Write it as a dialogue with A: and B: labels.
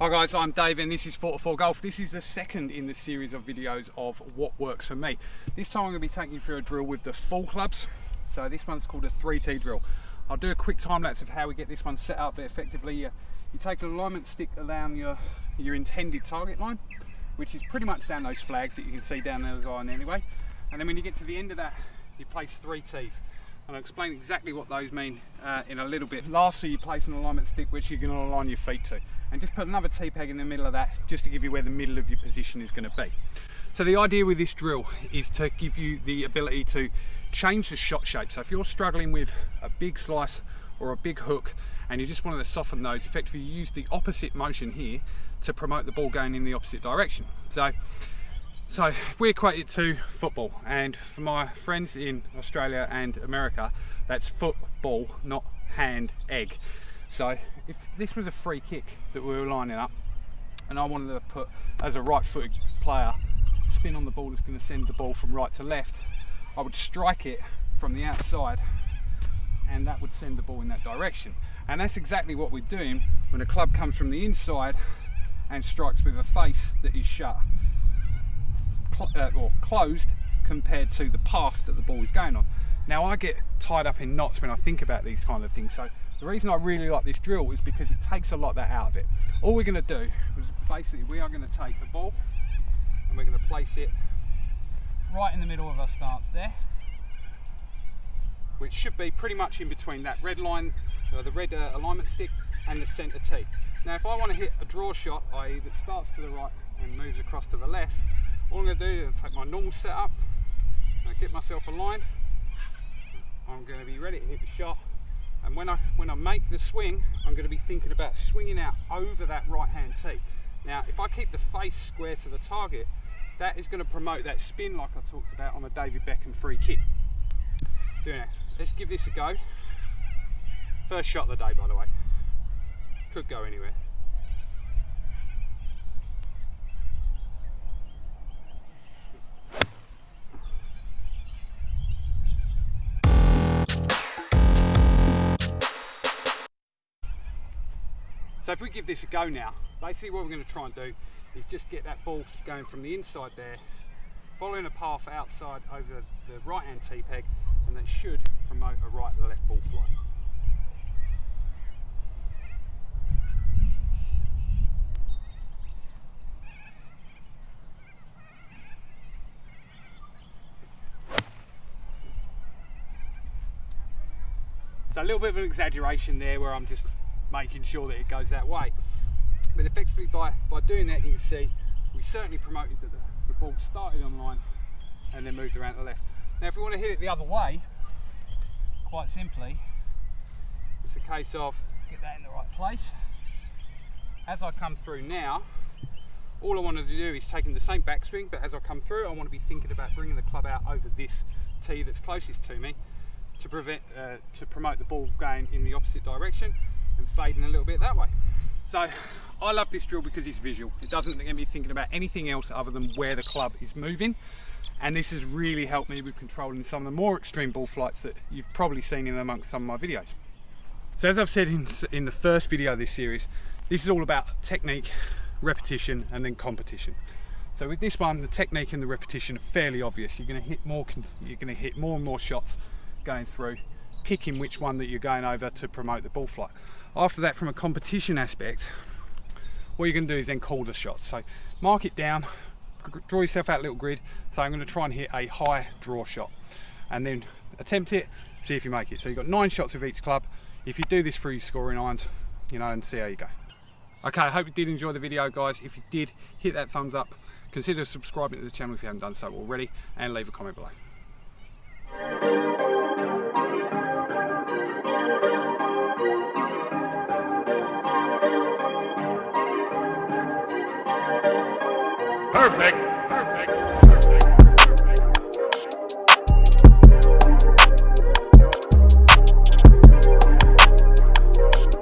A: Hi guys, I'm Dave and this is Fore Golf. This is the second in the series of videos of what works for me. This time I'm going to be taking you through a drill with the full clubs. So this one's called a 3T drill. I'll do a quick time lapse of how we get this one set up, but effectively you take an alignment stick around your intended target line, which is pretty much down those flags that you can see down there line anyway. And then when you get to the end of that, you place 3 T's. And I'll explain exactly what those mean in a little bit. Lastly, you place an alignment stick which you're going to align your feet to. And just put another T-peg in the middle of that just to give you where the middle of your position is going to be. So the idea with this drill is to give you the ability to change the shot shape. So if you're struggling with a big slice or a big hook and you just wanted to soften those, effectively you use the opposite motion here to promote the ball going in the opposite direction. So if we equate it to football, and for my friends in Australia and America, that's football, not hand egg. So if this was a free kick that we were lining up and I wanted to put, as a right-footed player, spin on the ball that's going to send the ball from right to left, I would strike it from the outside and that would send the ball in that direction. And that's exactly what we're doing when a club comes from the inside and strikes with a face that is shut or closed compared to the path that the ball is going on. Now I get tied up in knots when I think about these kind of things, so the reason I really like this drill is because it takes a lot of that out of it. All we're going to do is basically we are going to take the ball and we're going to place it right in the middle of our stance there, which should be pretty much in between that red line, the red alignment stick and the centre tee. Now if I want to hit a draw shot, i.e. that starts to the right and moves across to the left, all I'm going to do is take my normal setup, get myself aligned, I'm going to be ready to hit the shot, and when I make the swing, I'm going to be thinking about swinging out over that right hand tee. Now if I keep the face square to the target, that is going to promote that spin like I talked about on the David Beckham free kick. So now, let's give this a go. First shot of the day, by the way. Could go anywhere. So if we give this a go now, basically what we're going to try and do is just get that ball going from the inside there, following a path outside over the right hand T-peg, and that should promote a right to left ball flight. So a little bit of an exaggeration there where I'm just making sure that it goes that way. But effectively by doing that, you can see we certainly promoted that the ball started on line and then moved around to the left. Now if we want to hit it the other way, quite simply, it's a case of get that in the right place. As I come through now, all I wanted to do is taking the same backswing, but as I come through I want to be thinking about bringing the club out over this tee that's closest to me to promote the ball going in the opposite direction and fading a little bit that way. So I love this drill because it's visual. It doesn't get me thinking about anything else other than where the club is moving, and this has really helped me with controlling some of the more extreme ball flights that you've probably seen in amongst some of my videos. So as I've said in the first video of this series, this is all about technique, repetition and then competition. So with this one, the technique and the repetition are fairly obvious. You're going to hit more and more shots going through, picking which one that you're going over to promote the ball flight. After that, from a competition aspect, what you're going to do is then call the shots. So mark it down, draw yourself out a little grid. So I'm going to try and hit a high draw shot and then attempt it, see if you make it. So you've got 9 shots with each club. If you do this through your scoring irons, and see how you go. Okay, I hope you did enjoy the video, guys. If you did, hit that thumbs up, consider subscribing to the channel if you haven't done so already, and leave a comment below.
B: Perfect.